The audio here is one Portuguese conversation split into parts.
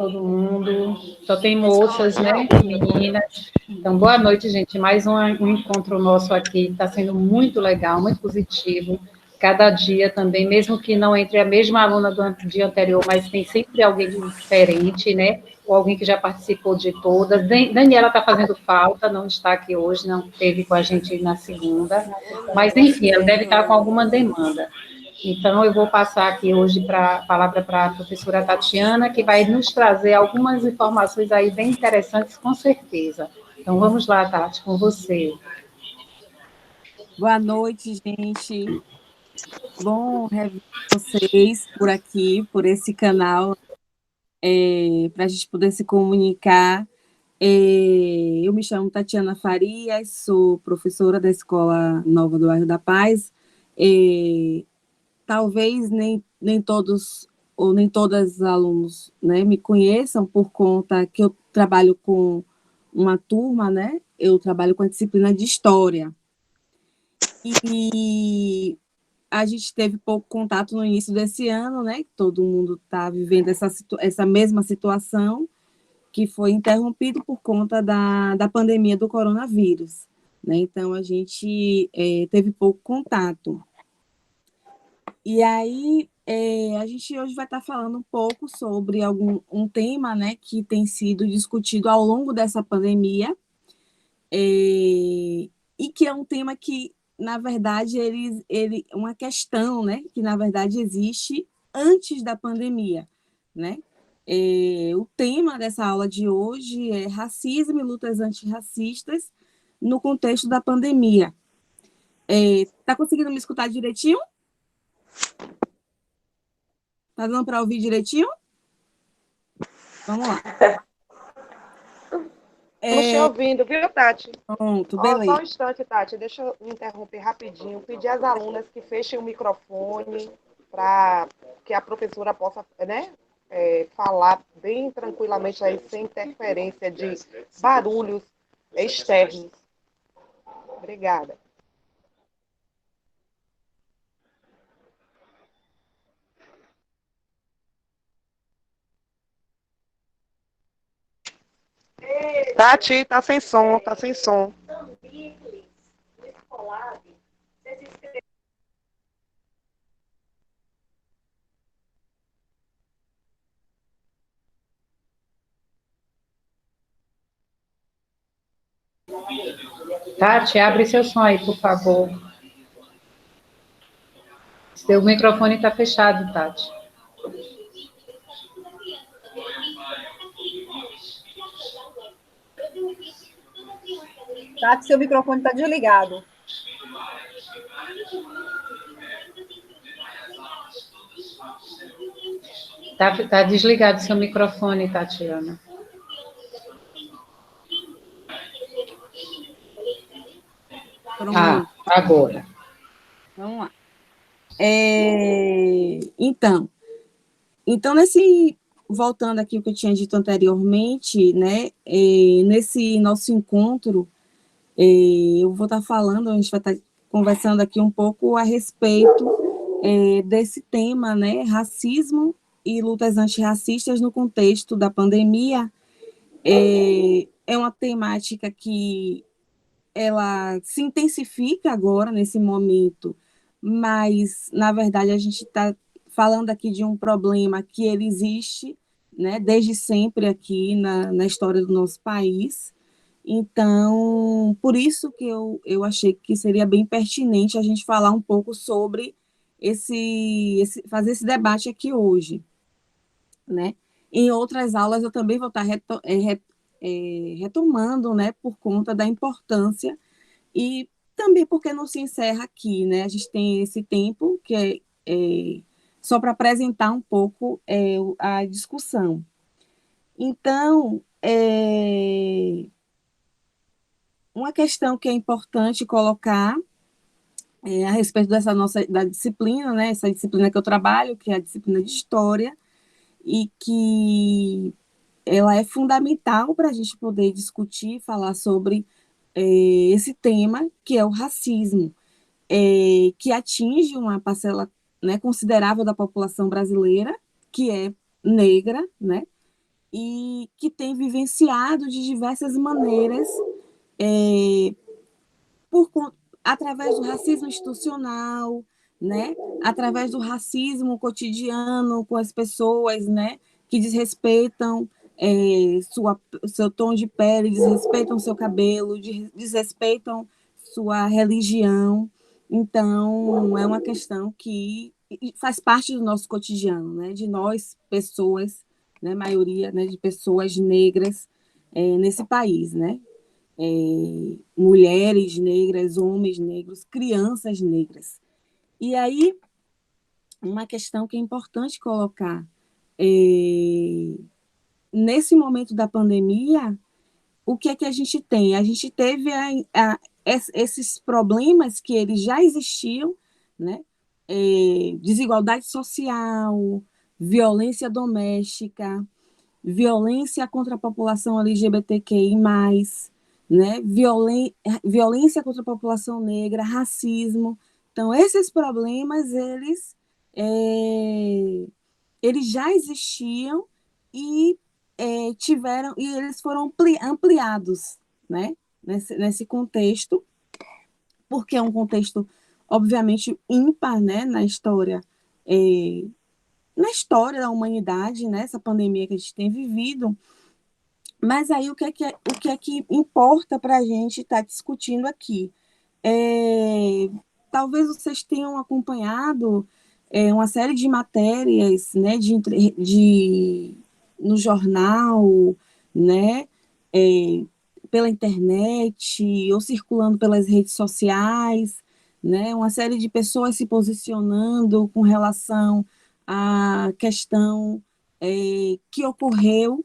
todo mundo. Só tem moças, né? Meninas. Então, boa noite, gente. Mais um encontro nosso aqui. Está sendo muito legal, muito positivo. Cada dia também, mesmo que não entre a mesma aluna do dia anterior, mas tem sempre alguém diferente, né? Ou alguém que já participou de todas. Daniela está fazendo falta, não está aqui hoje, não esteve com a gente na segunda. Mas, enfim, ela deve estar com alguma demanda. Então, eu vou passar aqui hoje a palavra para a professora Tatiana, que vai nos trazer algumas informações aí bem interessantes, com certeza. Então, vamos lá, Tati, com você. Boa noite, gente. Bom rever vocês por aqui, por esse canal, para a gente poder se comunicar. Eu me chamo Tatiana Farias, sou professora da Escola Nova do Bairro da Paz. Talvez nem todos ou nem todas os alunos, né, me conheçam por conta que eu trabalho com uma turma, né? Eu trabalho com a disciplina de História. E a gente teve pouco contato no início desse ano, né? Todo mundo está vivendo essa mesma situação, que foi interrompido por conta da pandemia do coronavírus, né? Então, a gente teve pouco contato. E aí, a gente hoje vai estar falando um pouco sobre um tema, né, que tem sido discutido ao longo dessa pandemia, e que é um tema que, na verdade, uma questão, né, que, na verdade, existe antes da pandemia, né? O tema dessa aula de hoje é racismo e lutas antirracistas no contexto da pandemia. Tá conseguindo me escutar direitinho? Tá dando para ouvir direitinho? Vamos lá. Estamos te ouvindo, viu, Tati? Pronto, Só beleza. um instante, Tati, deixa eu me interromper rapidinho. Pedir às alunas que fechem o microfone para que a professora possa, né, falar bem tranquilamente aí, sem interferência de barulhos externos. Obrigada. Tati, tá sem som, tá sem som. Tati, abre seu som aí, por favor. Seu microfone está fechado, Tati. Tati, seu microfone está desligado. Tá desligado seu microfone, Tatiana. Pronto. Agora. Vamos lá. Então, voltando aqui ao que eu tinha dito anteriormente, né, nesse nosso encontro, eu vou estar falando, a gente vai estar conversando aqui um pouco a respeito desse tema, né, racismo e lutas antirracistas no contexto da pandemia. É uma temática que ela se intensifica agora, nesse momento, mas, na verdade, a gente está falando aqui de um problema que ele existe, né, desde sempre aqui na história do nosso país. Então, por isso que eu achei que seria bem pertinente a gente falar um pouco sobre fazer esse debate aqui hoje, né? Em outras aulas eu também vou estar retomando, né, por conta da importância e também porque não se encerra aqui, né? A gente tem esse tempo que é só para apresentar um pouco a discussão. Então, uma questão que é importante colocar a respeito da disciplina, né? Essa disciplina que eu trabalho, que é a disciplina de História, e que ela é fundamental para a gente poder discutir, falar sobre esse tema, que é o racismo, que atinge uma parcela, né, considerável da população brasileira, que é negra, né? e que tem vivenciado de diversas maneiras, é, por, através do racismo institucional, né? Através do racismo cotidiano com as pessoas, né? Que desrespeitam seu tom de pele, desrespeitam seu cabelo, desrespeitam sua religião. Então, é uma questão que faz parte do nosso cotidiano, né? De nós, pessoas, né? Maioria, né? De pessoas negras nesse país, né? Mulheres negras, homens negros, crianças negras. E aí, uma questão que é importante colocar, nesse momento da pandemia, o que é que a gente tem? A gente teve esses problemas que eles já existiam, né? Desigualdade social, violência doméstica, violência contra a população LGBTQI+, né? Violência contra a população negra, racismo. Então, esses problemas, eles já existiam e eles foram ampliados, né? Nesse contexto, porque é um contexto, obviamente, ímpar, né? Na história da humanidade, né? Essa pandemia que a gente tem vivido. Mas aí o que é que importa para a gente estar discutindo aqui? Talvez vocês tenham acompanhado uma série de matérias, né, no jornal, né, pela internet ou circulando pelas redes sociais, né, uma série de pessoas se posicionando com relação à questão que ocorreu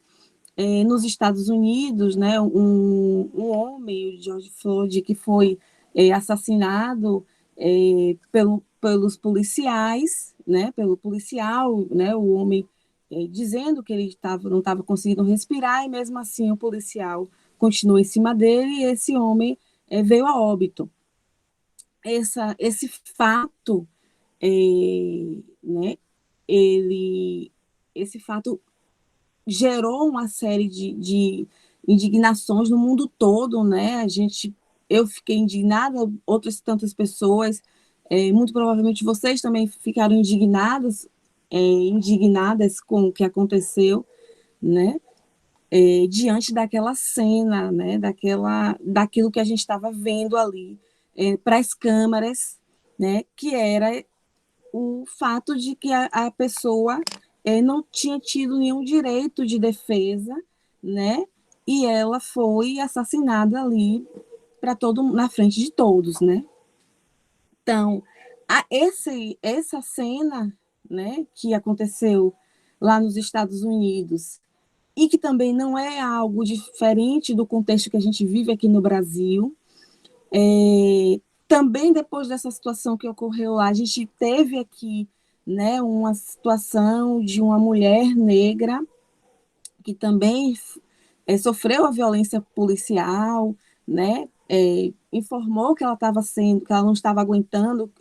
nos Estados Unidos, né, um homem, o George Floyd, que foi assassinado pelos policiais, né, pelo policial, né, o homem dizendo que ele não estava conseguindo respirar, e mesmo assim o policial continuou em cima dele e esse homem veio a óbito. Esse fato, né, esse fato gerou uma série de indignações no mundo todo, né? Eu fiquei indignada, outras tantas pessoas, muito provavelmente vocês também ficaram indignadas com o que aconteceu, né? Diante daquela cena, né? Daquilo que a gente estava vendo ali para as câmaras, né? Que era o fato de que a pessoa não tinha tido nenhum direito de defesa, né? E ela foi assassinada ali na frente de todos, né? Então, essa cena, né, que aconteceu lá nos Estados Unidos e que também não é algo diferente do contexto que a gente vive aqui no Brasil. Também depois dessa situação que ocorreu lá, a gente teve aqui, né, uma situação de uma mulher negra que também sofreu a violência policial, né, informou que ela que ela não estava aguentando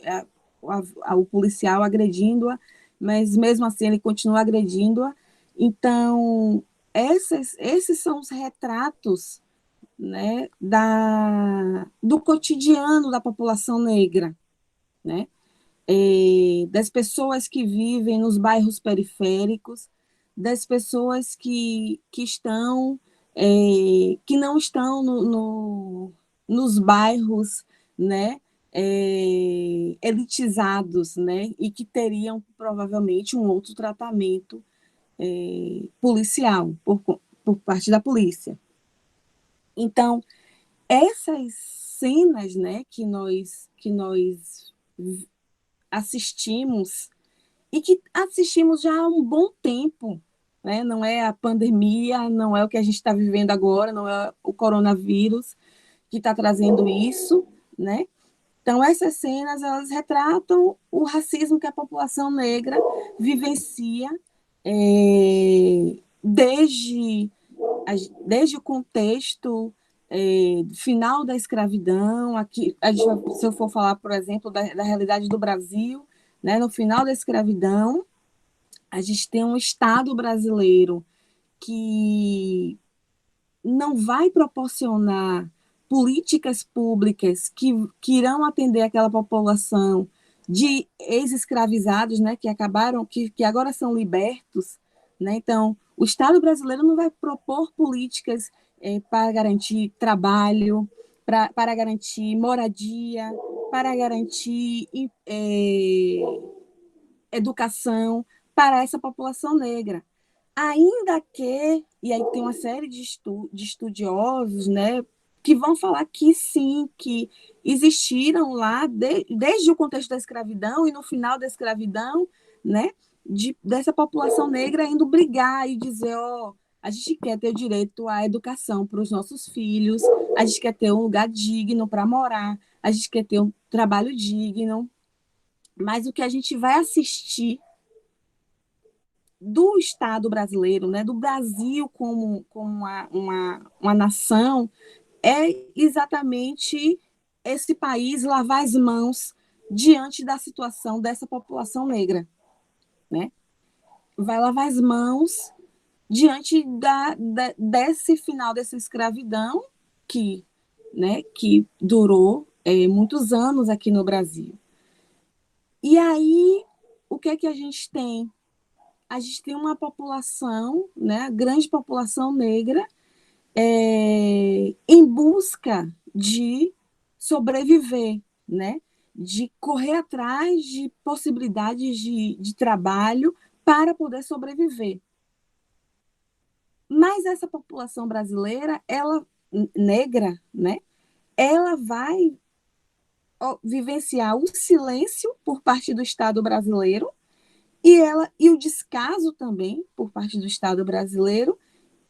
o policial agredindo-a, mas mesmo assim ele continua agredindo-a. Então, esses são os retratos, né, do cotidiano da população negra, né, das pessoas que vivem nos bairros periféricos, das pessoas que não estão nos bairros, né, elitizados, né, e que teriam provavelmente um outro tratamento policial por parte da polícia. Então, essas cenas, né, que nós assistimos e que assistimos já há um bom tempo, né? Não é a pandemia, não é o que a gente está vivendo agora, não é o coronavírus que está trazendo isso, né? Então, essas cenas, elas retratam o racismo que a população negra vivencia desde o contexto final da escravidão. Aqui, se eu for falar, por exemplo, da realidade do Brasil, né, no final da escravidão, a gente tem um Estado brasileiro não vai proporcionar políticas públicas que irão atender aquela população de ex-escravizados, né, que acabaram, que agora são libertos, né? Então, o Estado brasileiro não vai propor políticas para garantir trabalho, para garantir moradia, para garantir educação para essa população negra. Ainda que, e aí tem uma série de estudiosos, né, que vão falar que sim, que existiram lá, desde o contexto da escravidão e no final da escravidão, né, dessa população negra indo brigar e dizer, ó, a gente quer ter o direito à educação para os nossos filhos, a gente quer ter um lugar digno para morar, a gente quer ter um trabalho digno, mas o que a gente vai assistir do Estado brasileiro, né, do Brasil como uma nação, é exatamente esse país lavar as mãos diante da situação dessa população negra, né? Vai lavar as mãos diante desse final dessa escravidão que durou muitos anos aqui no Brasil. E aí, o que é que a gente tem? A gente tem uma população, né, grande população negra, em busca de sobreviver, né, de correr atrás de possibilidades de trabalho para poder sobreviver. Mas essa população brasileira, ela negra, né, ela vai vivenciar o silêncio por parte do Estado brasileiro e o descaso também por parte do Estado brasileiro,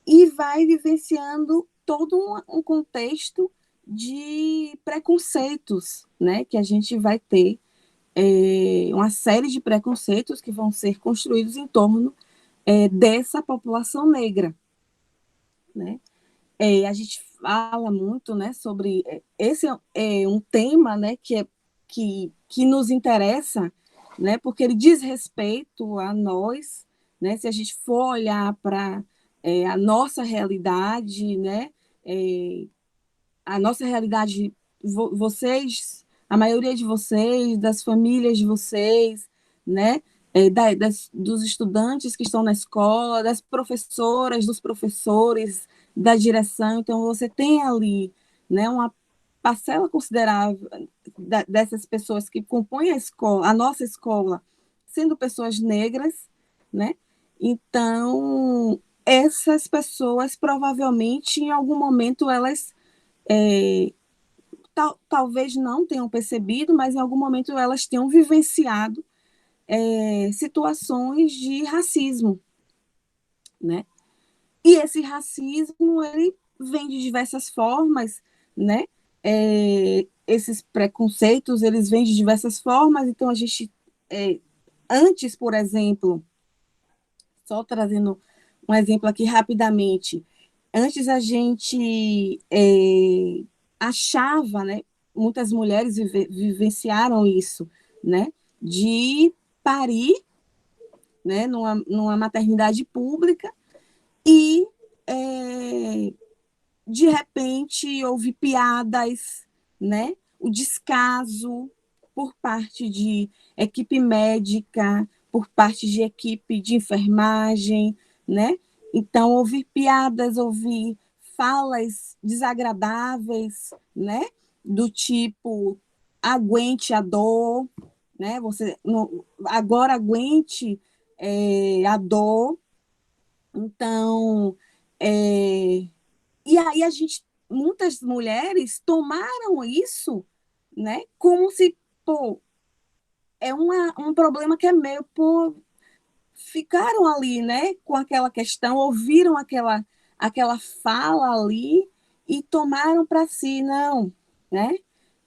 e vai vivenciando todo um contexto de preconceitos, né, que a gente vai ter uma série de preconceitos que vão ser construídos em torno dessa população negra, né? A gente fala muito, né, sobre esse é um tema, né, que nos interessa, né, porque ele diz respeito a nós, né, se a gente for olhar para a nossa realidade, né, a nossa realidade, vocês, a maioria de vocês, das famílias de vocês, né, dos estudantes que estão na escola, das professoras, dos professores, da direção. Então, você tem ali, né, uma parcela considerável dessas pessoas que compõem a escola, a nossa escola, sendo pessoas negras, né? Então, essas pessoas provavelmente, em algum momento, elas talvez não tenham percebido, mas em algum momento elas tenham vivenciado situações de racismo, né? E esse racismo, ele vem de diversas formas, né? Esses preconceitos, eles vêm de diversas formas. Então, a gente, antes, por exemplo, só trazendo um exemplo aqui rapidamente, antes a gente achava, né? Muitas mulheres vivenciaram isso, né? De parir, né? Numa maternidade pública e de repente houve piadas, né? O descaso por parte de equipe médica, por parte de equipe de enfermagem, né? Então houve piadas, houve falas desagradáveis, né? Do tipo aguente a dor, né? Você agora aguente a dor. Então, e aí muitas mulheres tomaram isso, né, como se, pô, é um problema que é meu, pô, ficaram ali, né, com aquela questão, ouviram aquela fala ali e tomaram para si, não, né?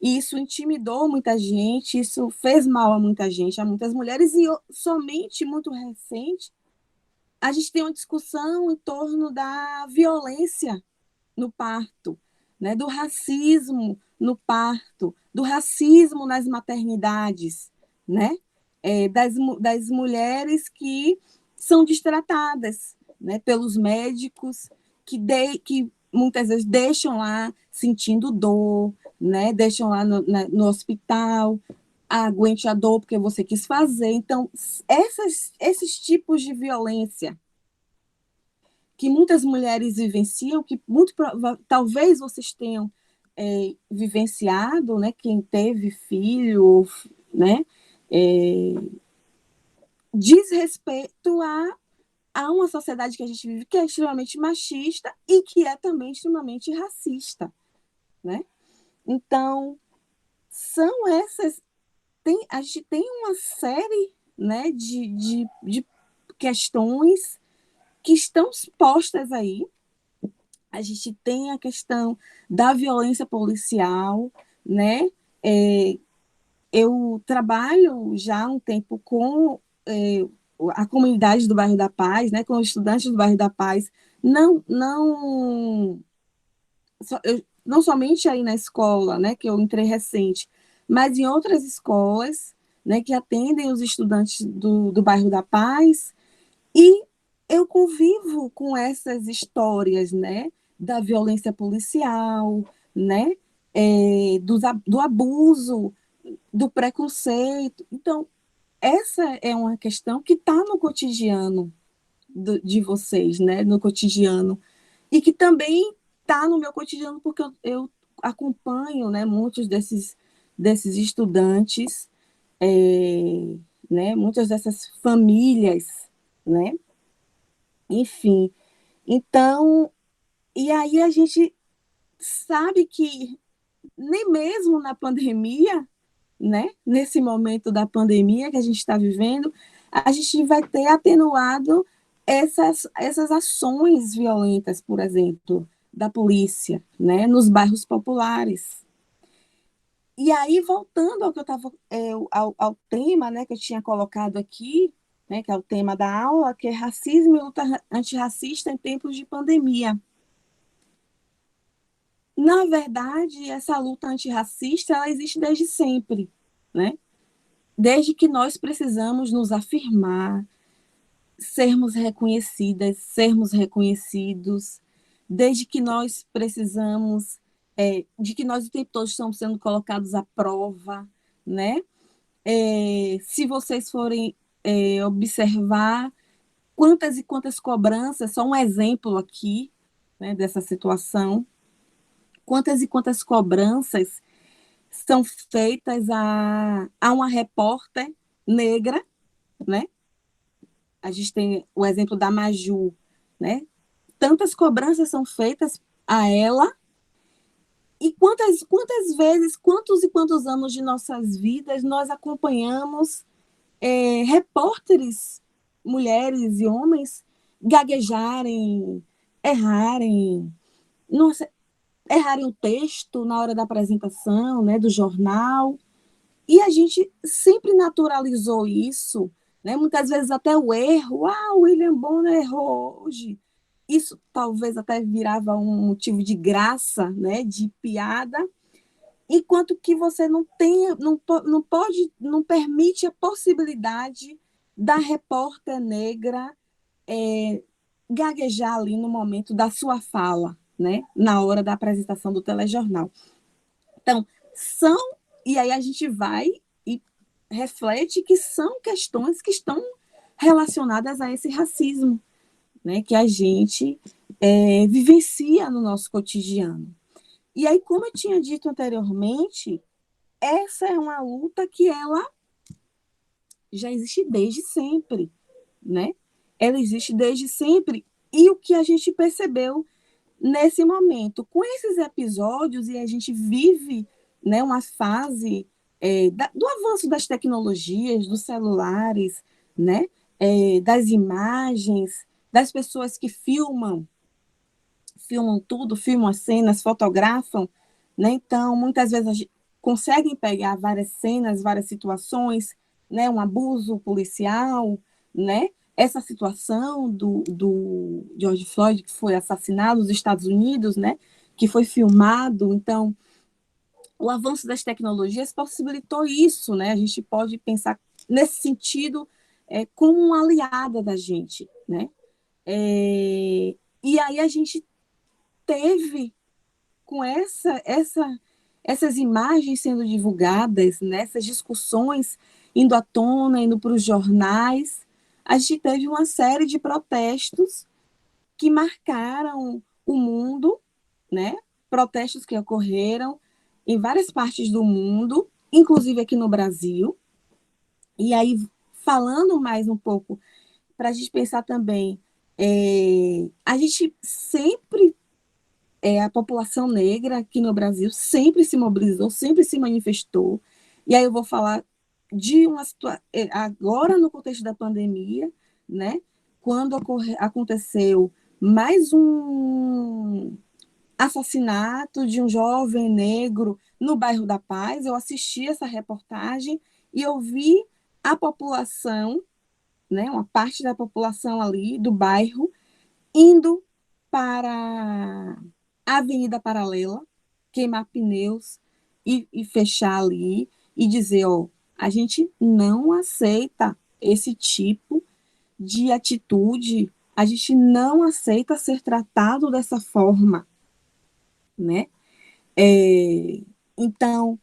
E isso intimidou muita gente, isso fez mal a muita gente, a muitas mulheres, e somente muito recente a gente tem uma discussão em torno da violência no parto, né? Do racismo no parto, do racismo nas maternidades, né? Das mulheres que são destratadas, né, pelos médicos que muitas vezes deixam lá sentindo dor, né, deixam lá no hospital, aguente a dor porque você quis fazer. Então, esses tipos de violência que muitas mulheres vivenciam, que talvez vocês tenham vivenciado, né, quem teve filho, né, diz respeito a uma sociedade que a gente vive que é extremamente machista e que é também extremamente racista, né? Então, são essas... a gente tem uma série, né, de questões que estão postas aí. A gente tem a questão da violência policial, né? Eu trabalho já há um tempo com a comunidade do Bairro da Paz, né, com os estudantes do Bairro da Paz, não somente aí na escola, né, que eu entrei recente, mas em outras escolas, né, que atendem os estudantes do Bairro da Paz, e eu convivo com essas histórias, né, da violência policial, né, do abuso, do preconceito. Então, essa é uma questão que está no cotidiano de vocês, né, no cotidiano, e que também está no meu cotidiano, porque eu acompanho, né, muitos desses estudantes, né, muitas dessas famílias, né, enfim. Então, e aí a gente sabe que nem mesmo na pandemia, né, nesse momento da pandemia que a gente está vivendo, a gente vai ter atenuado essas ações violentas, por exemplo, da polícia, né, nos bairros populares. E aí, voltando ao que eu estava, ao tema, né, que eu tinha colocado aqui, né, que é o tema da aula, que é racismo e luta antirracista em tempos de pandemia. Na verdade, essa luta antirracista, ela existe desde sempre, né? Desde que nós precisamos nos afirmar, sermos reconhecidas, sermos reconhecidos, desde que nós precisamos, de que nós o tempo todo estamos sendo colocados à prova, né? Se vocês forem observar quantas e quantas cobranças, só um exemplo aqui, né, dessa situação, quantas e quantas cobranças são feitas a uma repórter negra, né? A gente tem o exemplo da Maju, né? Tantas cobranças são feitas a ela, e quantas vezes, quantos e quantos anos de nossas vidas nós acompanhamos repórteres, mulheres e homens, gaguejarem, errarem, nossa, errarem o texto na hora da apresentação, né, do jornal. E a gente sempre naturalizou isso, né? Muitas vezes até o erro. O William Bonner errou hoje. Isso talvez até virava um motivo de graça, né? De piada, enquanto que você não pode, não permite a possibilidade da repórter negra gaguejar ali no momento da sua fala, né? Na hora da apresentação do telejornal. Então, e aí a gente vai e reflete que são questões que estão relacionadas a esse racismo, né, que a gente vivencia no nosso cotidiano. E aí, como eu tinha dito anteriormente, essa é uma luta que ela já existe desde sempre, né? Ela existe desde sempre. E o que a gente percebeu nesse momento, com esses episódios, e a gente vive, né, uma fase do avanço das tecnologias, dos celulares, né, das imagens, das pessoas que filmam tudo, filmam as cenas, fotografam, né? Então, muitas vezes a gente conseguem pegar várias cenas, várias situações, né? Um abuso policial, né? Essa situação do George Floyd, que foi assassinado nos Estados Unidos, né? Que foi filmado. Então, o avanço das tecnologias possibilitou isso, né? A gente pode pensar nesse sentido como uma aliada da gente, né? E aí a gente teve, com essas imagens sendo divulgadas, né, essas discussões indo à tona, indo para os jornais, a gente teve uma série de protestos que marcaram o mundo, né? Protestos que ocorreram em várias partes do mundo, inclusive aqui no Brasil. E aí, falando mais um pouco, para a gente pensar também, a gente sempre, a população negra aqui no Brasil sempre se mobilizou, sempre se manifestou. E aí eu vou falar de uma situação, agora no contexto da pandemia, né? Quando aconteceu mais um assassinato de um jovem negro no bairro da Paz, eu assisti essa reportagem e eu vi a população, né, uma parte da população ali do bairro, indo para a Avenida Paralela, queimar pneus e fechar ali e dizer, ó, a gente não aceita esse tipo de atitude, a gente não aceita ser tratado dessa forma, né? Então,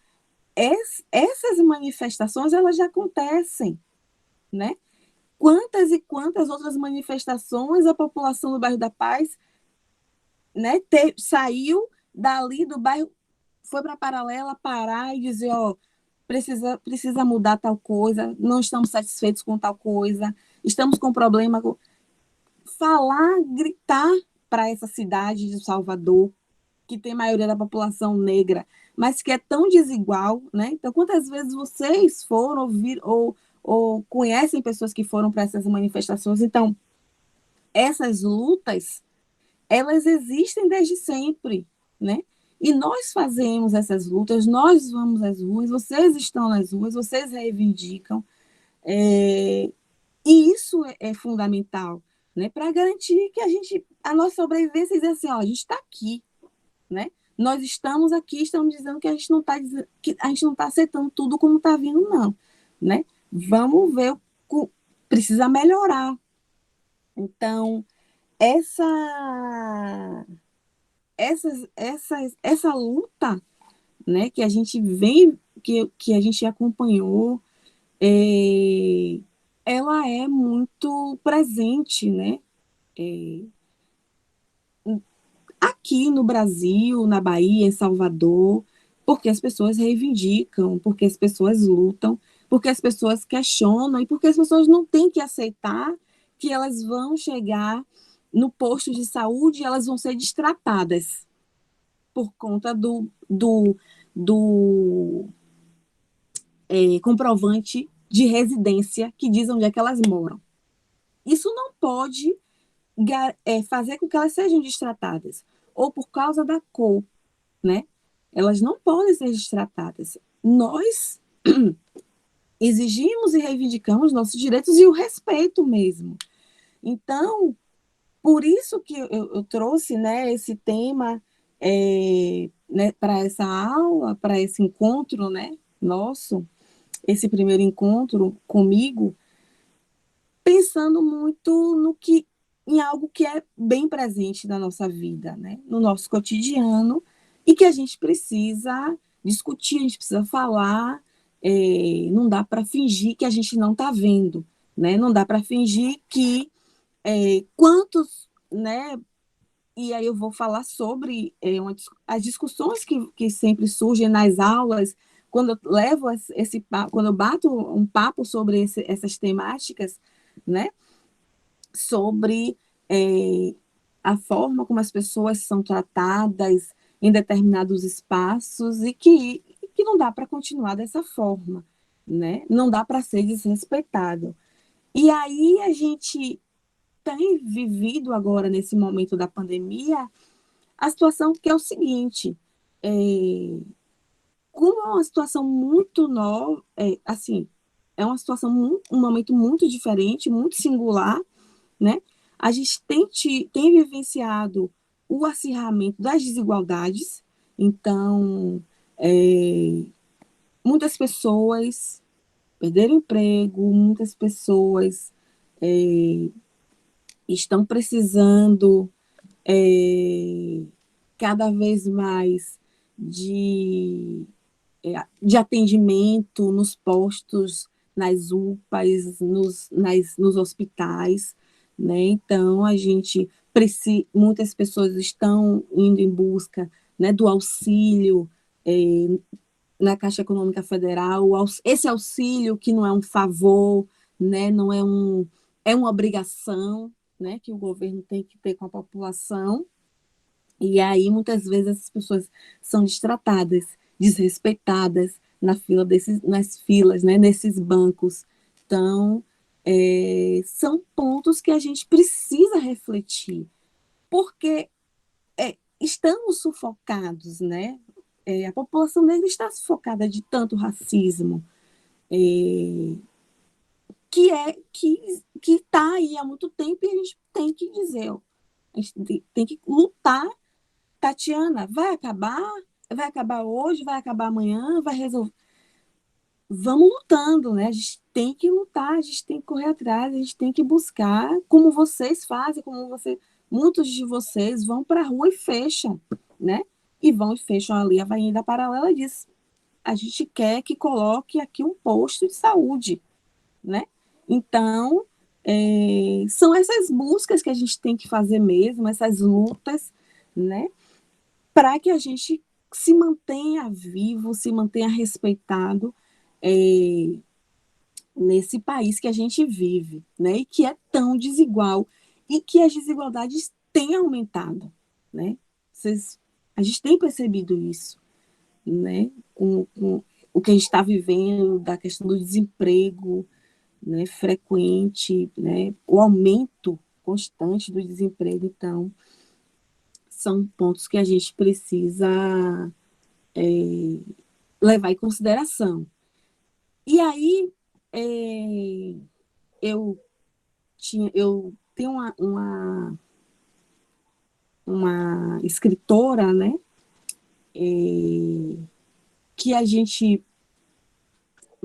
essas manifestações, elas já acontecem, né? Quantas e quantas outras manifestações a população do bairro da Paz, né, saiu dali do bairro, foi para a Paralela parar e dizer, ó, precisa mudar tal coisa, não estamos satisfeitos com tal coisa, estamos com problema. Falar, gritar para essa cidade de Salvador, que tem maioria da população negra, mas que é tão desigual, né? Então, quantas vezes vocês foram ouvir ou conhecem pessoas que foram para essas manifestações? Então, essas lutas, elas existem desde sempre, né? E nós fazemos essas lutas, nós vamos às ruas, vocês estão nas ruas, vocês reivindicam, e isso é fundamental, né? Para garantir que a nossa sobrevivência, dizer assim, ó, a gente está aqui, né? Nós estamos aqui, estamos dizendo que a gente não está aceitando tudo como está vindo, não, né? Vamos ver, precisa melhorar. Então, essa luta, né, que a gente vem, que a gente acompanhou, ela é muito presente, né? Aqui no Brasil, na Bahia, em Salvador, porque as pessoas reivindicam, porque as pessoas lutam, porque as pessoas questionam e porque as pessoas não têm que aceitar que elas vão chegar no posto de saúde e elas vão ser destratadas por conta do comprovante de residência que diz onde é que elas moram. Isso não pode fazer com que elas sejam destratadas, ou por causa da cor, né? Elas não podem ser destratadas. Nós exigimos e reivindicamos nossos direitos e o respeito mesmo. Então, por isso que eu trouxe, né, esse tema, né, para essa aula, para esse encontro, né, nosso, esse primeiro encontro comigo, pensando muito em algo que é bem presente na nossa vida, né, no nosso cotidiano, e que a gente precisa discutir, a gente precisa falar, não dá para fingir que a gente não está vendo, né, não dá para fingir que quantos, né, e aí eu vou falar sobre as discussões que sempre surgem nas aulas, quando eu levo quando eu bato um papo sobre essas temáticas, né, sobre a forma como as pessoas são tratadas em determinados espaços e que não dá para continuar dessa forma, né, não dá para ser desrespeitado. E aí a gente tem vivido agora, nesse momento da pandemia, a situação que é o seguinte, como é uma situação muito nova, assim, é uma situação, um momento muito diferente, muito singular, né? A gente tem vivenciado o acirramento das desigualdades, então, muitas pessoas perderam emprego, muitas pessoas estão precisando cada vez mais de, de atendimento nos postos, nas UPAs, nos hospitais, né? Então, muitas pessoas estão indo em busca, né, do auxílio na Caixa Econômica Federal, esse auxílio que não é um favor, né, não é é uma obrigação, né, que o governo tem que ter com a população, e aí muitas vezes essas pessoas são destratadas, desrespeitadas nas filas, né, nesses bancos. Então, são pontos que a gente precisa refletir, porque estamos sufocados, né? A população negra está sufocada de tanto racismo, é, que está aí há muito tempo e a gente tem que dizer, ó, a gente tem que lutar. Tatiana, vai acabar hoje, vai acabar amanhã, vai resolver. Vamos lutando, né? A gente tem que lutar, a gente tem que correr atrás, a gente tem que buscar, como vocês fazem, muitos de vocês vão para a rua e fecham, né? E vão e fecham ali a Avenida Paralela e diz, a gente quer que coloque aqui um posto de saúde, né? Então, são essas buscas que a gente tem que fazer mesmo, essas lutas, né? Para que a gente se mantenha vivo, se mantenha respeitado nesse país que a gente vive, né? E que é tão desigual e que as desigualdades têm aumentado, né? A gente tem percebido isso, né? Com o que a gente está vivendo, da questão do desemprego, né, frequente, né, o aumento constante do desemprego. Então, são pontos que a gente precisa levar em consideração. E aí, eu tenho uma escritora, né, que a gente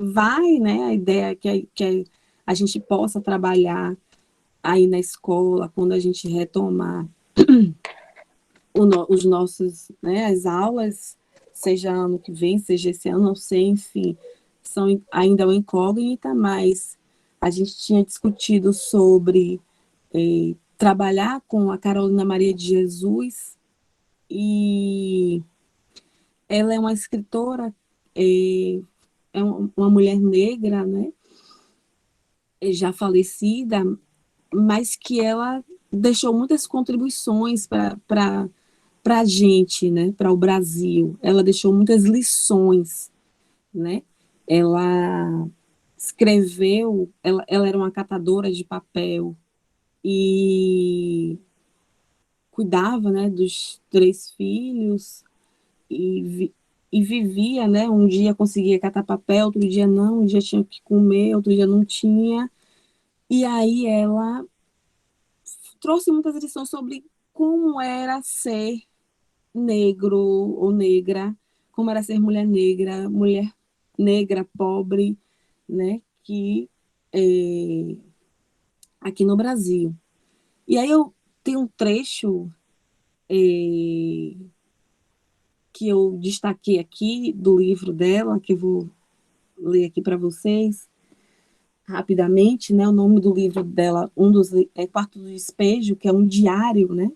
vai, né, a ideia que a gente possa trabalhar aí na escola, quando a gente retomar os nossos, né, as aulas, seja ano que vem, seja esse ano, não sei, enfim, são ainda uma incógnita, mas a gente tinha discutido sobre trabalhar com a Carolina Maria de Jesus, e ela é uma escritora, uma mulher negra, né, já falecida, mas que ela deixou muitas contribuições para a gente, né, para o Brasil. Ela deixou muitas lições, né? Ela escreveu, ela era uma catadora de papel e cuidava, né, dos 3 filhos e vivia, né? Um dia conseguia catar papel, outro dia não, um dia tinha que comer, outro dia não tinha. E aí ela trouxe muitas lições sobre como era ser negro ou negra, como era ser mulher negra, pobre, né, que aqui no Brasil. E aí eu tenho um trecho que eu destaquei aqui do livro dela, que eu vou ler aqui para vocês rapidamente, né? O nome do livro dela, Quarto do Despejo, que é um diário, né,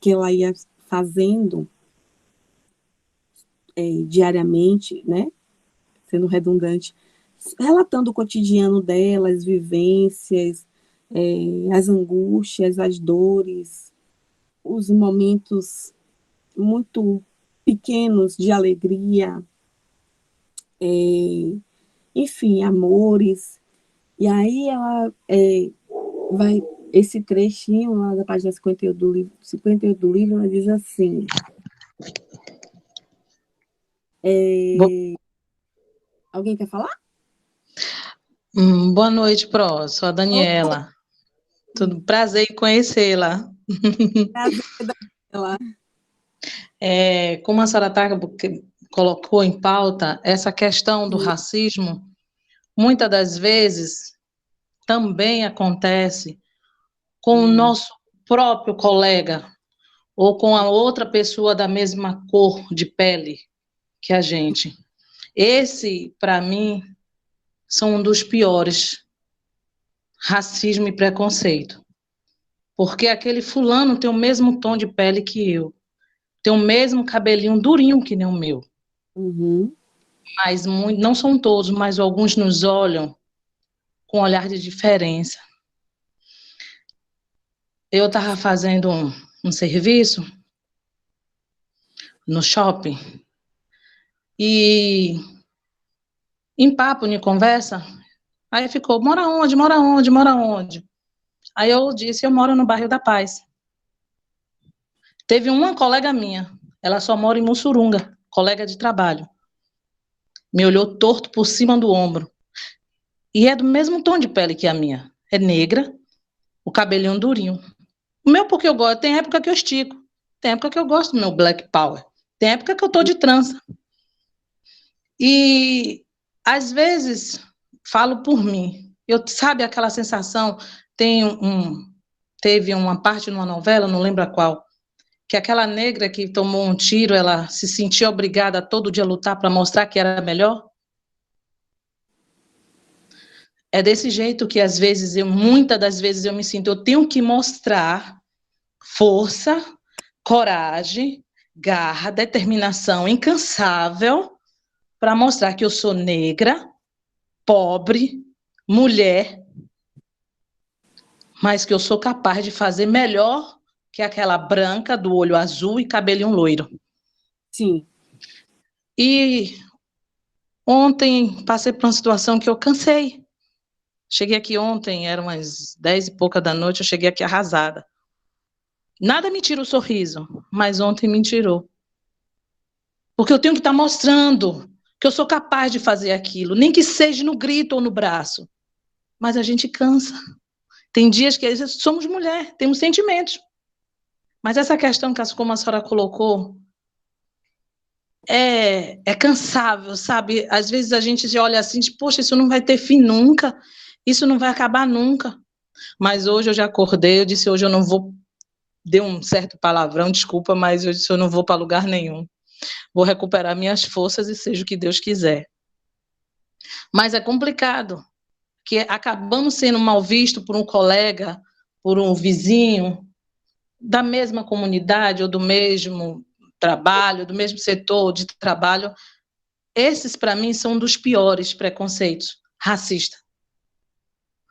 que ela ia fazendo diariamente, né, sendo redundante, relatando o cotidiano dela, as vivências, as angústias, as dores, os momentos muito pequenos de alegria, enfim, amores. E aí ela vai, esse trechinho lá da página 58 do livro, ela diz assim, alguém quer falar? Boa noite, Pró. Sou a Daniela. Tudo prazer em conhecê-la. Prazer, Daniela. Como a senhora colocou em pauta, essa questão do racismo, muitas das vezes também acontece com o nosso próprio colega ou com a outra pessoa da mesma cor de pele que a gente. Esse, para mim, são um dos piores, racismo e preconceito. Porque aquele fulano tem o mesmo tom de pele que eu, tem o mesmo cabelinho durinho que nem o meu. Uhum. Mas não são todos, mas alguns nos olham com um olhar de diferença. Eu estava fazendo um serviço no shopping e em papo, em conversa, aí ficou, mora onde, mora onde, mora onde? Aí eu disse, eu moro no bairro da Paz. Teve uma colega minha, ela só mora em Mussurunga, colega de trabalho. Me olhou torto por cima do ombro. E é do mesmo tom de pele que a minha. É negra, o cabelinho durinho. O meu porque eu gosto, tem época que eu estico, tem época que eu gosto do meu Black Power, tem época que eu tô de trança. E, às vezes, falo por mim. Sabe aquela sensação, teve uma parte numa novela, não lembro a qual, que aquela negra que tomou um tiro, ela se sentia obrigada a todo dia lutar para mostrar que era melhor? É desse jeito que, às vezes, muitas das vezes, eu me sinto, eu tenho que mostrar força, coragem, garra, determinação incansável para mostrar que eu sou negra, pobre, mulher, mas que eu sou capaz de fazer melhor que aquela branca do olho azul e cabelinho loiro. Sim. E ontem passei por uma situação que eu cansei. Cheguei aqui ontem, eram umas 10 e pouca da noite, eu cheguei aqui arrasada. Nada me tira o sorriso, mas ontem me tirou. Porque eu tenho que estar mostrando que eu sou capaz de fazer aquilo, nem que seja no grito ou no braço. Mas a gente cansa. Tem dias que somos mulher, temos sentimentos. Mas essa questão, como a senhora colocou, é cansável, sabe? Às vezes a gente olha assim, diz, poxa, isso não vai ter fim nunca, isso não vai acabar nunca. Mas hoje eu já acordei, eu disse, hoje eu não vou, dei um certo palavrão, desculpa, mas eu disse, eu não vou para lugar nenhum. Vou recuperar minhas forças e seja o que Deus quiser. Mas é complicado, que acabamos sendo mal vistos por um colega, por um vizinho, da mesma comunidade ou do mesmo trabalho, do mesmo setor de trabalho. Esses, para mim, são um dos piores preconceitos racistas.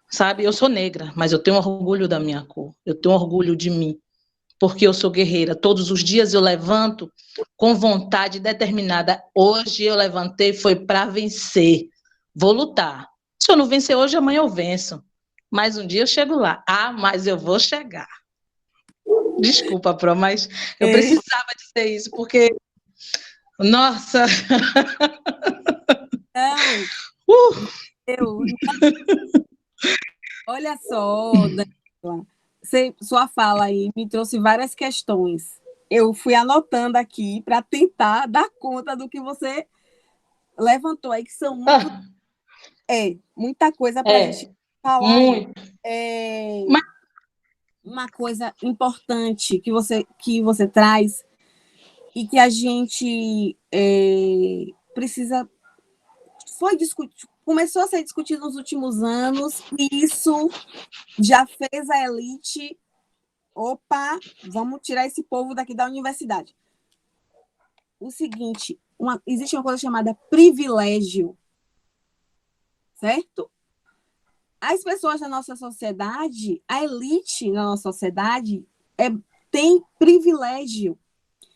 Sabe, eu sou negra, mas eu tenho orgulho da minha cor, eu tenho orgulho de mim, porque eu sou guerreira. Todos os dias eu levanto com vontade determinada. Hoje eu levantei, foi para vencer. Vou lutar. Se eu não vencer hoje, amanhã eu venço. Mas um dia eu chego lá. Ah, mas eu vou chegar. Desculpa, Pro, mas eu precisava dizer isso, porque, nossa... Não, olha só, Daniela, sua fala aí me trouxe várias questões. Eu fui anotando aqui para tentar dar conta do que você levantou aí, que são muita coisa para a gente falar. Muito. Uma coisa importante que você traz e que a gente precisa... começou a ser discutido nos últimos anos, e isso já fez a elite... Opa, vamos tirar esse povo daqui da universidade. O seguinte, existe uma coisa chamada privilégio, certo? As pessoas da nossa sociedade, a elite na nossa sociedade, tem privilégio.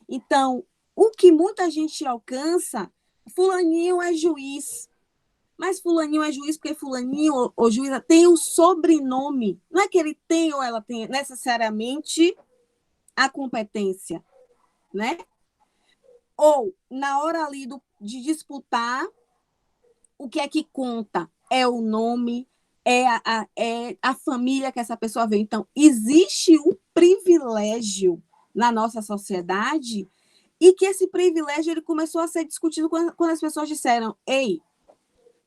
Então, o que muita gente alcança, fulaninho é juiz. Mas fulaninho é juiz porque fulaninho ou juíza tem o sobrenome. Não é que ele tem ou ela tem necessariamente a competência, né? Ou, na hora ali de disputar, o que é que conta? É o nome, é a família que essa pessoa veio. Então, existe um privilégio na nossa sociedade e que esse privilégio ele começou a ser discutido quando as pessoas disseram, ei,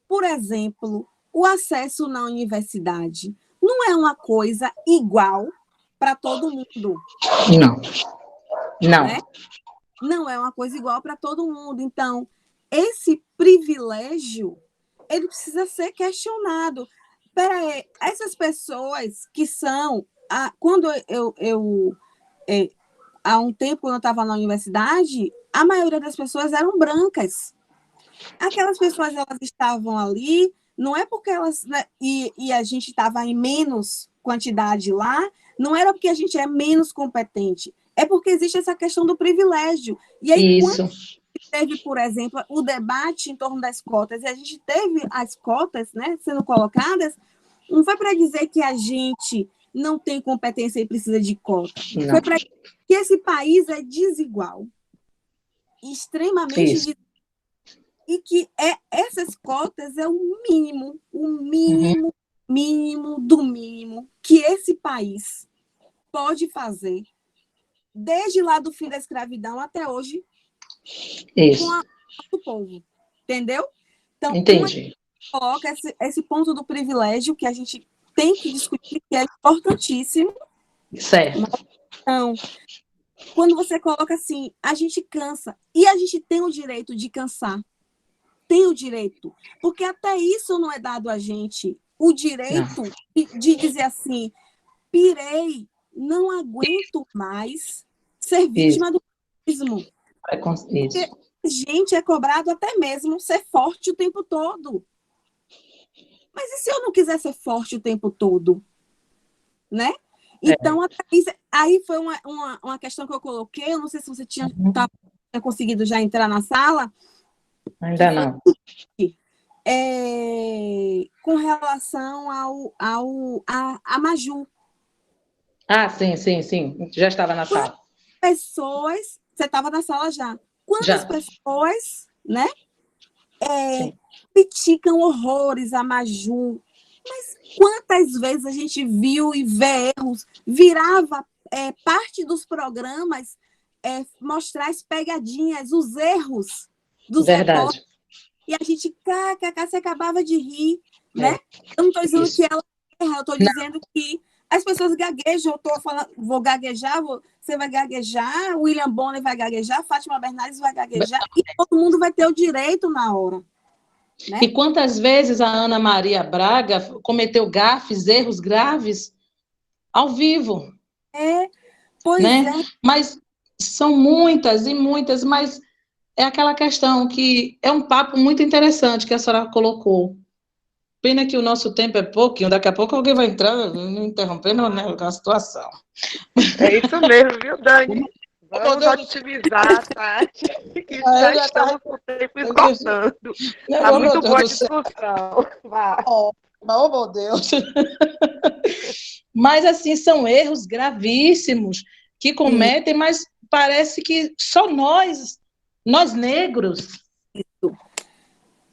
por exemplo, o acesso na universidade não é uma coisa igual para todo mundo. Não, não. Né? Não é uma coisa igual para todo mundo. Então, esse privilégio, ele precisa ser questionado. Peraí, essas pessoas que são... Quando há um tempo, quando eu estava na universidade, a maioria das pessoas eram brancas. Aquelas pessoas, elas estavam ali, não é porque elas... Né, e a gente estava em menos quantidade lá, não era porque a gente é menos competente, é porque existe essa questão do privilégio. E aí, quando teve, por exemplo, o debate em torno das cotas, e a gente teve as cotas, né, sendo colocadas, não foi para dizer que a gente não tem competência e precisa de cota. Não. Foi para dizer que esse país é desigual, extremamente desigual, e que essas cotas é o mínimo do mínimo que esse país pode fazer, desde lá do fim da escravidão até hoje, com o povo. Entendeu? Então, entendi. Coloca esse ponto do privilégio que a gente tem que discutir, que é importantíssimo. Certo. Então, quando você coloca assim, a gente cansa, e a gente tem o direito de cansar. Tem o direito, porque até isso não é dado a gente, o direito de dizer assim, pirei, não aguento mais ser vítima do racismo. Porque a gente é cobrado até mesmo ser forte o tempo todo. Mas e se eu não quiser ser forte o tempo todo? Né? Então, aí foi uma questão que eu coloquei, eu não sei se você tinha conseguido já entrar na sala. Ainda não. Com relação a Maju. Sim. Já estava na sala. Pessoas... Você estava na sala já. Quantas pessoas, né, criticam horrores a Maju? Mas quantas vezes a gente viu e vê erros? Virava parte dos programas mostrar as pegadinhas, os erros dos repórteres. E a gente, se acabava de rir, né? Eu não estou dizendo que ela erra, eu estou dizendo que as pessoas gaguejam, eu estou falando, vou gaguejar, você vai gaguejar, William Bonner vai gaguejar, Fátima Bernardes vai gaguejar, e todo mundo vai ter o direito na hora. Né? E quantas vezes a Ana Maria Braga cometeu gafes, erros graves, ao vivo? Pois né? é. Mas são muitas e muitas, mas é aquela questão que é um papo muito interessante que a senhora colocou. Pena que o nosso tempo é pouquinho, daqui a pouco alguém vai entrar me interrompendo, né, com a situação. É isso mesmo, viu, Dani? Vamos otimizar, Tati, que já estamos com o tempo esgotando. Está muito boa a discussão. Oh, meu Deus. Mas, assim, são erros gravíssimos que cometem, mas parece que só nós negros,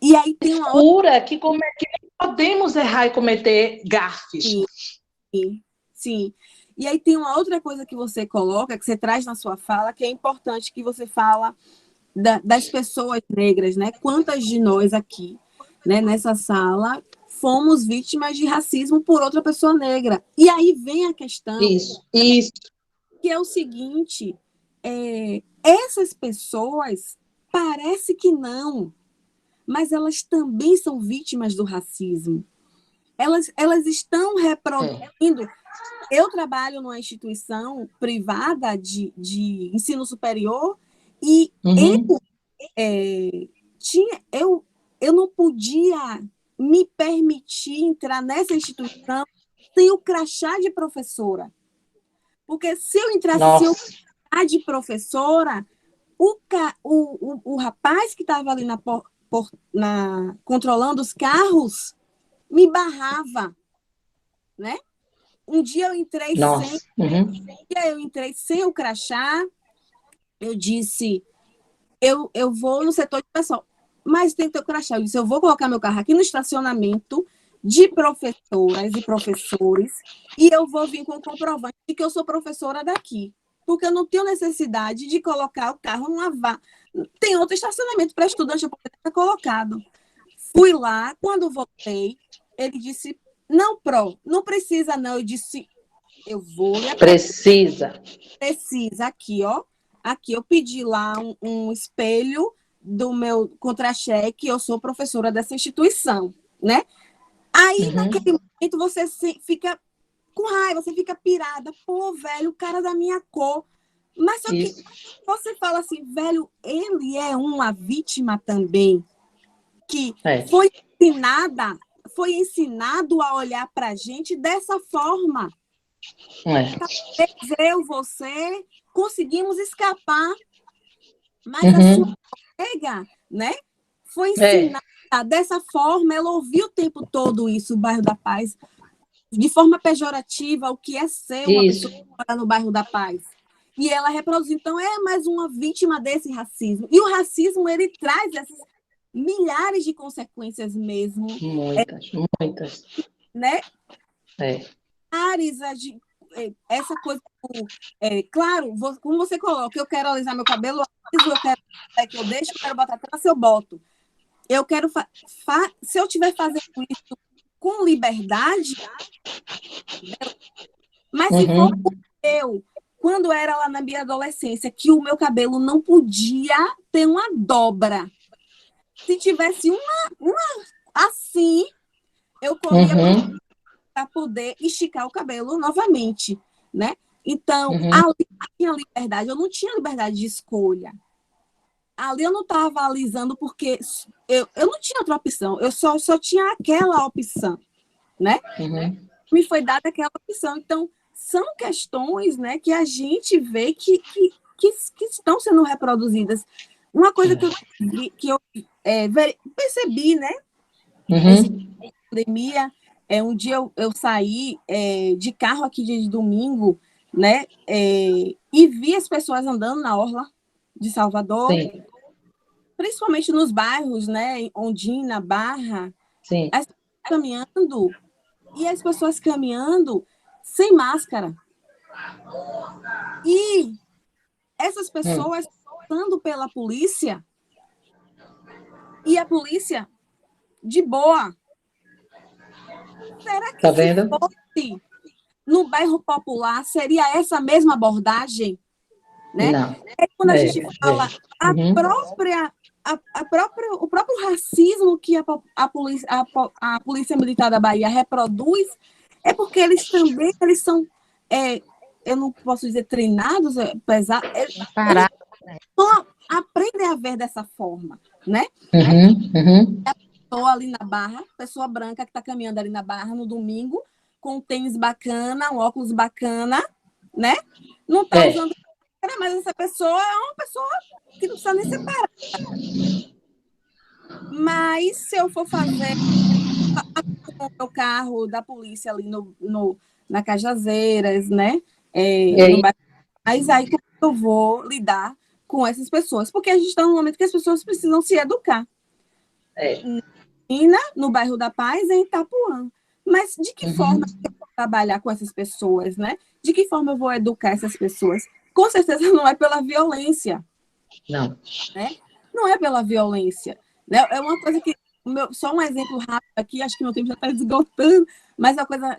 e aí tem uma outra... que não podemos errar e cometer gafes. Sim. E aí tem uma outra coisa que você coloca, que você traz na sua fala, que é importante, que você fala das pessoas negras, né? Quantas de nós aqui, né, nessa sala, fomos vítimas de racismo por outra pessoa negra? E aí vem a questão... Isso. Que é o seguinte, essas pessoas, parece que não, mas elas também são vítimas do racismo. Elas estão reproduzindo... Eu trabalho numa instituição privada de ensino superior e eu não podia me permitir entrar nessa instituição sem o crachá de professora. Porque se eu entrasse sem o crachá de professora, o rapaz que estava ali controlando os carros me barrava, né? Um dia eu entrei sem o crachá, eu disse, eu vou no setor de pessoal, mas tem teu crachá. Eu disse, eu vou colocar meu carro aqui no estacionamento de professoras e professores e eu vou vir com o comprovante de que eu sou professora daqui, porque eu não tenho necessidade de colocar o carro numa vaga. Tem outro estacionamento para estudante, eu poderia ter colocado. Fui lá, quando voltei, ele disse... Não precisa não. Eu disse, Eu vou lhe Precisa. Precisa, aqui, ó. Aqui eu pedi lá um espelho do meu contra-cheque, eu sou professora dessa instituição, né? Aí, naquele momento, você fica com raiva, você fica pirada. Pô, velho, o cara da minha cor. Mas só que você fala assim, velho, ele é uma vítima também, que foi ensinado a olhar pra gente dessa forma. Você conseguimos escapar, mas a sua colega, né, foi ensinada dessa forma, ela ouviu o tempo todo isso, o bairro da Paz, de forma pejorativa, o que é ser uma pessoa que mora no bairro da Paz. E ela reproduziu, então é mais uma vítima desse racismo. E o racismo, ele traz essas milhares de consequências mesmo. Muitas. Né? Essa coisa, claro, como você coloca, eu quero alisar meu cabelo, eu quero que eu deixo, eu quero botar trança, eu boto. Eu quero, se eu estiver fazendo isso com liberdade, mas se for eu, quando era lá na minha adolescência, que o meu cabelo não podia ter uma dobra. Se tivesse uma assim, eu corria para poder esticar o cabelo novamente, né? Então, ali eu tinha liberdade, eu não tinha liberdade de escolha. Ali eu não estava alisando porque eu não tinha outra opção, eu só tinha aquela opção, né? Me foi dada aquela opção. Então, são questões, né, que a gente vê que estão sendo reproduzidas. Uma coisa que eu percebi, né? Essa pandemia, um dia eu saí de carro aqui de domingo, né? E vi as pessoas andando na orla de Salvador, principalmente nos bairros, né? Ondina, Barra, as pessoas caminhando, e as pessoas caminhando sem máscara. E essas pessoas passando pela polícia, e a polícia de boa. Será que se fosse no bairro popular, seria essa mesma abordagem? Né? Não. Quando a gente fala o próprio racismo que a Polícia Militar da Bahia reproduz, é porque eles também são, eu não posso dizer treinados, eles aprendem a ver dessa forma, né? Estou ali na Barra, pessoa branca que está caminhando ali na Barra no domingo, com um tênis bacana, um óculos bacana, né? Não está usando, mas essa pessoa é uma pessoa que não precisa nem separar. Mas se eu for fazer o meu carro da polícia ali na Cajazeiras, né? Mas aí como eu vou lidar com essas pessoas? Porque a gente está num momento que as pessoas precisam se educar. No bairro da Paz, em Itapuã. Mas de que forma eu vou trabalhar com essas pessoas, né? De que forma eu vou educar essas pessoas? Com certeza não é pela violência. Não. Né? Não é pela violência. Né? É uma coisa que... só um exemplo rápido aqui, acho que meu tempo já está esgotando, mas a coisa...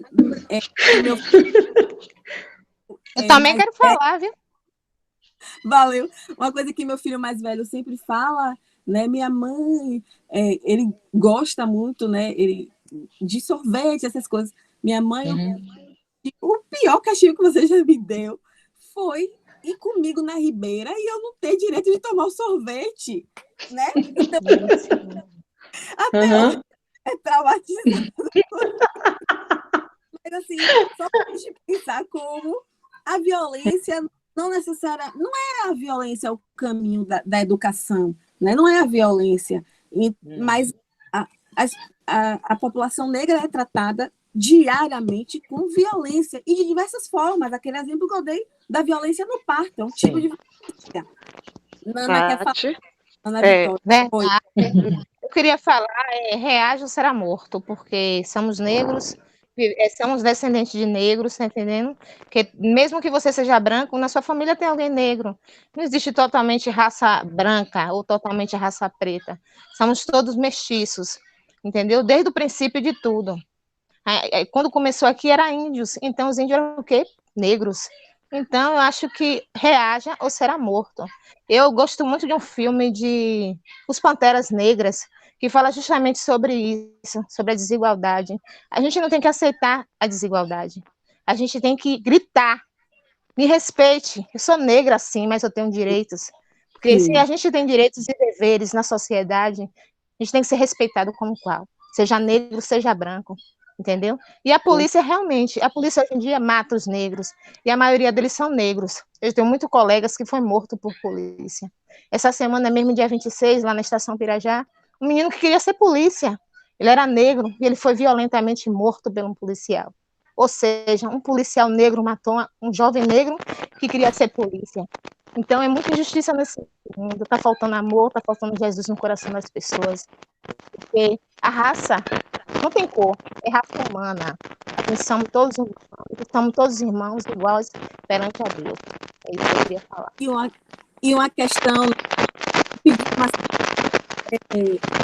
eu também quero falar, viu? Valeu. Uma coisa que meu filho mais velho sempre fala, né? Minha mãe, ele gosta muito, né? De sorvete, essas coisas. Minha mãe, o pior castigo que você já me deu foi ir comigo na Ribeira e eu não ter direito de tomar o sorvete, né? Então, até hoje é traumatizado. Mas assim, só para a gente pensar como a violência não é a violência o caminho da educação, né? Não é a violência, mas a população negra é tratada diariamente com violência e de diversas formas. Aquele exemplo que eu dei da violência no parto, é um tipo de violência. Nana quer falar. Ana Vitória. Eu queria falar, reage ou será morto, porque somos negros, somos descendentes de negros, tá entendendo? Porque mesmo que você seja branco, na sua família tem alguém negro. Não existe totalmente raça branca ou totalmente raça preta. Somos todos mestiços, entendeu? Desde o princípio de tudo. Quando começou aqui era índios, então os índios eram o quê? negros. Então, eu acho que reaja ou será morto. Eu gosto muito de um filme de Os Panteras Negras, que fala justamente sobre isso, sobre a desigualdade. A gente não tem que aceitar a desigualdade. A gente tem que gritar, me respeite. Eu sou negra, sim, mas eu tenho direitos. Porque se a gente tem direitos e deveres na sociedade, a gente tem que ser respeitado como qual. Seja negro, seja branco. Entendeu? E a polícia realmente, a polícia hoje em dia mata os negros, e a maioria deles são negros. Eu tenho muitos colegas que foi morto por polícia. Essa semana mesmo, dia 26, lá na Estação Pirajá, um menino que queria ser polícia, ele era negro, e ele foi violentamente morto por um policial. Ou seja, um policial negro matou um jovem negro que queria ser polícia. Então, é muita injustiça nesse mundo. Está faltando amor, está faltando Jesus no coração das pessoas. Porque a raça não tem cor, é raça humana. Somos todos irmãos iguais perante a Deus. É isso que eu queria falar. E uma questão,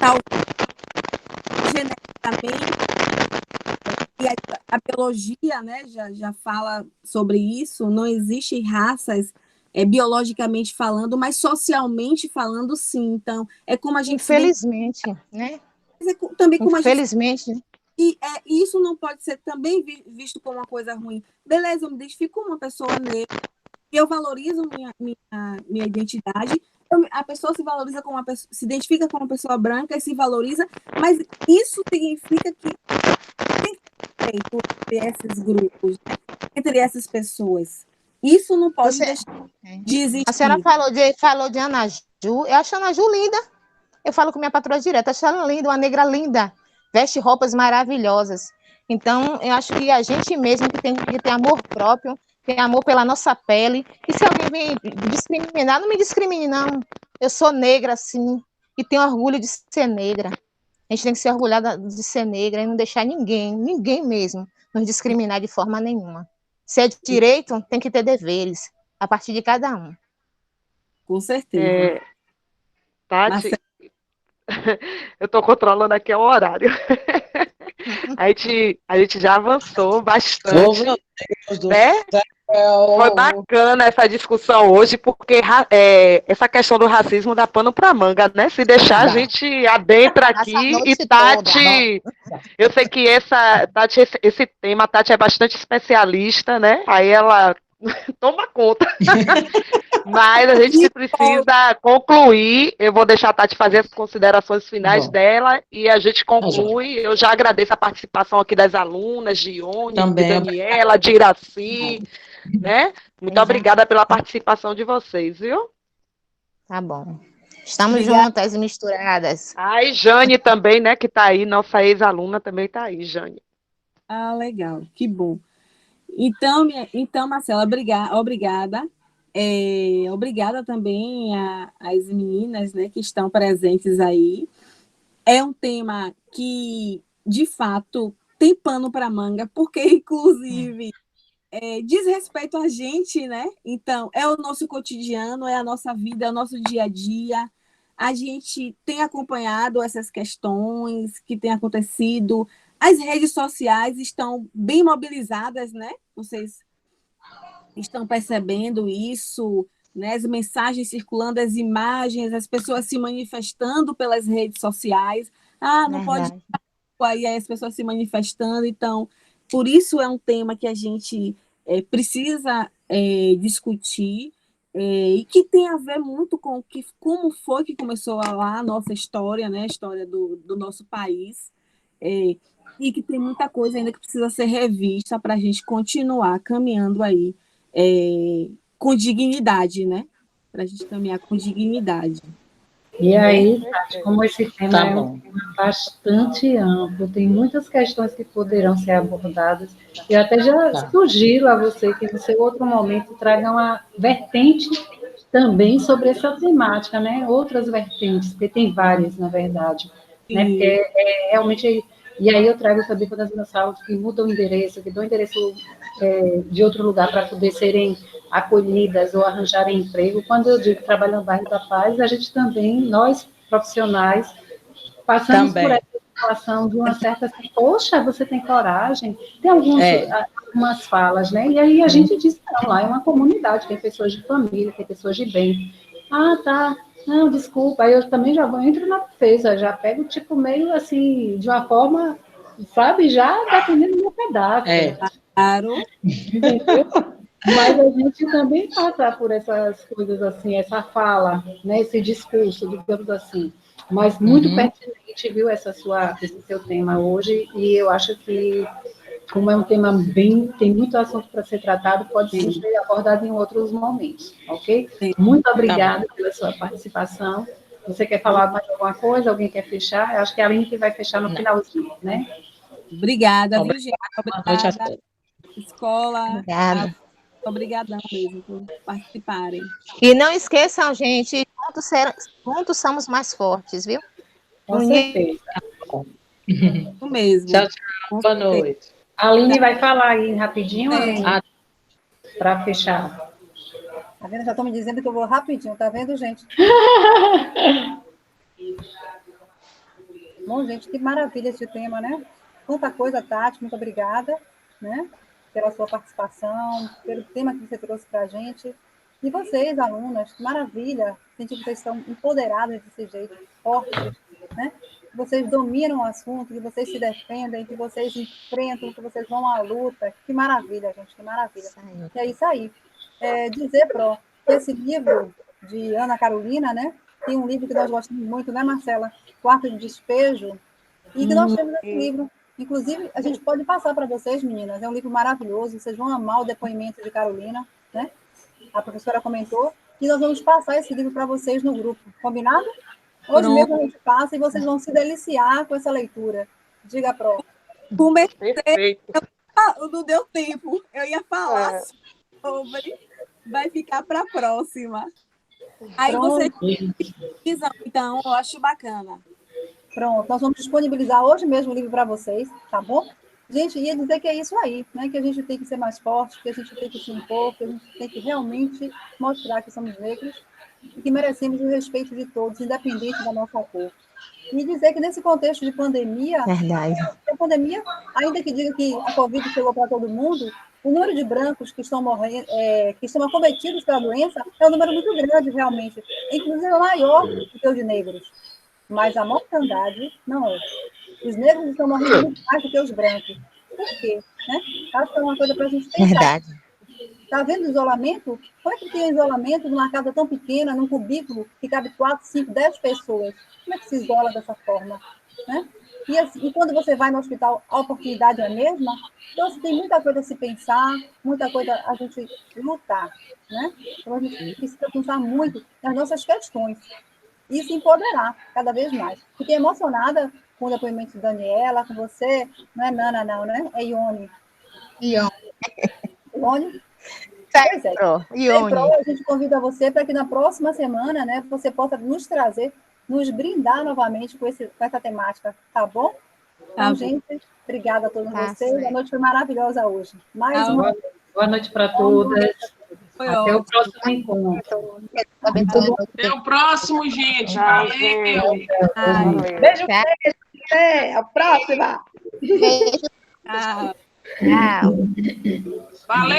tal, geneticamente, e a biologia, né, já fala sobre isso, não existe raças biologicamente falando, mas socialmente falando, sim. Então, é como a gente... Infelizmente, né? Mas também como infelizmente, a gente... E isso não pode ser também visto como uma coisa ruim. Beleza, eu me identifico como uma pessoa negra, eu valorizo minha identidade, a pessoa se valoriza como se identifica como uma pessoa branca e se valoriza, mas isso significa que tem respeito entre esses grupos, né? Entre essas pessoas. Isso não pode deixar de existir. A senhora falou de Ana Ju, eu acho a Ana Ju linda. Eu falo com minha patroa direto, acho ela linda, uma negra linda, veste roupas maravilhosas. Então, eu acho que a gente mesmo que tem que ter amor próprio, ter amor pela nossa pele. E se alguém vem discriminar, não me discrimine, não. Eu sou negra, sim, e tenho orgulho de ser negra. A gente tem que se orgulhar de ser negra e não deixar ninguém mesmo, nos discriminar de forma nenhuma. Se é de direito, tem que ter deveres, a partir de cada um. Com certeza. Tati, eu estou controlando aqui o horário. A gente já avançou bastante, né? Foi bacana essa discussão hoje, porque essa questão do racismo dá pano para manga, né? Se deixar, a gente adentra aqui. E Tati, eu sei que Tati, esse tema, a Tati é bastante especialista, né? Aí ela toma conta. Mas a gente precisa concluir. Eu vou deixar a Tati fazer as considerações finais dela e a gente conclui. Eu já agradeço a participação aqui das alunas, de Ione, de Daniela, de Iraci, né? Muito obrigada pela participação de vocês, viu? Tá bom. Estamos juntas e misturadas. E Jane também, né, que está aí, nossa ex-aluna também está aí, Jane. Ah, legal, que bom. Então Marcela, obrigada. Obrigada também às meninas, né, que estão presentes aí. É um tema que, de fato, tem pano para manga, porque, inclusive, diz respeito a gente, né? Então, é o nosso cotidiano, é a nossa vida, é o nosso dia a dia. A gente tem acompanhado essas questões que têm acontecido. As redes sociais estão bem mobilizadas, né? Vocês estão percebendo isso, né? As mensagens circulando, as imagens, as pessoas se manifestando pelas redes sociais. Não pode... Aí as pessoas se manifestando. Então, por isso é um tema que a gente precisa discutir e que tem a ver muito com como foi que começou lá a nossa história, né? A história do nosso país. E que tem muita coisa ainda que precisa ser revista para a gente continuar caminhando aí com dignidade, né? Para a gente caminhar com dignidade. E aí, Tati, como esse tema é um tema bastante amplo, tem muitas questões que poderão ser abordadas, e até já sugiro a você que no seu outro momento traga uma vertente também sobre essa temática, né? Outras vertentes, porque tem várias, na verdade, né? Porque realmente... E aí eu trago também para as minhas aulas que mudam o endereço, que dão endereço de outro lugar para poder serem acolhidas ou arranjarem emprego. Quando eu digo trabalho no bairro da Paz, a gente também, nós profissionais, passamos por essa situação de uma certa assim, poxa, você tem coragem, tem algumas falas, né? E aí a gente diz, não, lá é uma comunidade, tem pessoas de família, tem pessoas de bem. Ah, tá, não, desculpa, aí eu também entro na defesa, já pego, tipo, meio assim, de uma forma, sabe, já defendendo o meu pedaço. Claro. Entendeu? Mas a gente também passa por essas coisas assim, essa fala, né, esse discurso, digamos assim. Mas muito pertinente, viu, esse seu tema hoje, e eu acho que, como é um tema tem muito assunto para ser tratado, pode sim ser abordado em outros momentos, ok? Sim. Muito obrigada pela sua participação. Você quer falar mais alguma coisa? Alguém quer fechar? Eu acho que é a Aline que vai fechar no finalzinho, né? Obrigada, viu, gente? Boa noite a Obrigada, todos. escola. Obrigada. Obrigadão mesmo por participarem. E não esqueçam, gente, juntos somos mais fortes, viu? Com certeza. Isso mesmo. Tchau, tchau. Boa noite. A Aline vai falar aí rapidinho, Aline, Ah. para fechar. Tá vendo? Já estão me dizendo que eu vou rapidinho, tá vendo, gente? Bom, gente, que maravilha esse tema, né? Quanta coisa, Tati, muito obrigada, né? Pela sua participação, pelo tema que você trouxe para a gente. E vocês, alunas, que maravilha, sentir que vocês estão empoderadas desse jeito, fortes, né? Que vocês dominam o assunto, que vocês se defendem, que vocês enfrentam, que vocês vão à luta. Que maravilha, gente, que maravilha. E é isso aí. Dizer, Pro, que esse livro de Ana Carolina, né? Tem um livro que nós gostamos muito, né, Marcela? Quarto de Despejo, e que nós temos esse livro. Inclusive, a gente pode passar para vocês, meninas. É um livro maravilhoso, vocês vão amar o depoimento de Carolina, né? A professora comentou, e nós vamos passar esse livro para vocês no grupo. Combinado? Hoje mesmo a gente passa e vocês vão se deliciar com essa leitura. Diga, Pro. Perfeito. Não deu tempo. Eu ia falar sobre, vai ficar para a próxima. Aí vocês precisam, então, eu acho bacana. Pronto, nós vamos disponibilizar hoje mesmo o livro para vocês, tá bom? Gente, ia dizer que é isso aí, né? Que a gente tem que ser mais forte, que a gente tem que se impor, que a gente tem que realmente mostrar que somos negros e que merecemos o respeito de todos, independente da nossa cor. E dizer que nesse contexto de pandemia, Verdade. a pandemia, ainda que diga que a Covid chegou para todo mundo, o número de brancos que estão morrendo, que estão acometidos pela doença, é um número muito grande, realmente. Inclusive, é maior do que o de negros. Mas a mortandade não é. Os negros estão morrendo muito mais do que os brancos. Por quê? Né? Acho que é uma coisa para a gente pensar. Verdade. Está vendo isolamento? Como é que tem isolamento numa casa tão pequena, num cubículo que cabe 4, 5, 10 pessoas? Como é que se isola dessa forma? Né? E quando você vai no hospital, a oportunidade é a mesma? Então, tem muita coisa a se pensar, muita coisa a gente lutar. Né? Então, a gente precisa pensar muito nas nossas questões e se empoderar cada vez mais. Fiquei emocionada com o depoimento de Daniela, com você. Não é Nana, não, né? É Ione. Ione? Pois é. Ione. A gente convida você para que na próxima semana, né, você possa nos trazer, nos brindar novamente com essa temática, tá bom? Então, gente, obrigada a todos vocês. A noite foi maravilhosa hoje. Mais uma vez. Boa noite para todas. Foi Até ótimo. o próximo encontro. Até o próximo, gente. Valeu. Beijo, até a próxima. Beijo. Tchau. Tchau. Valeu.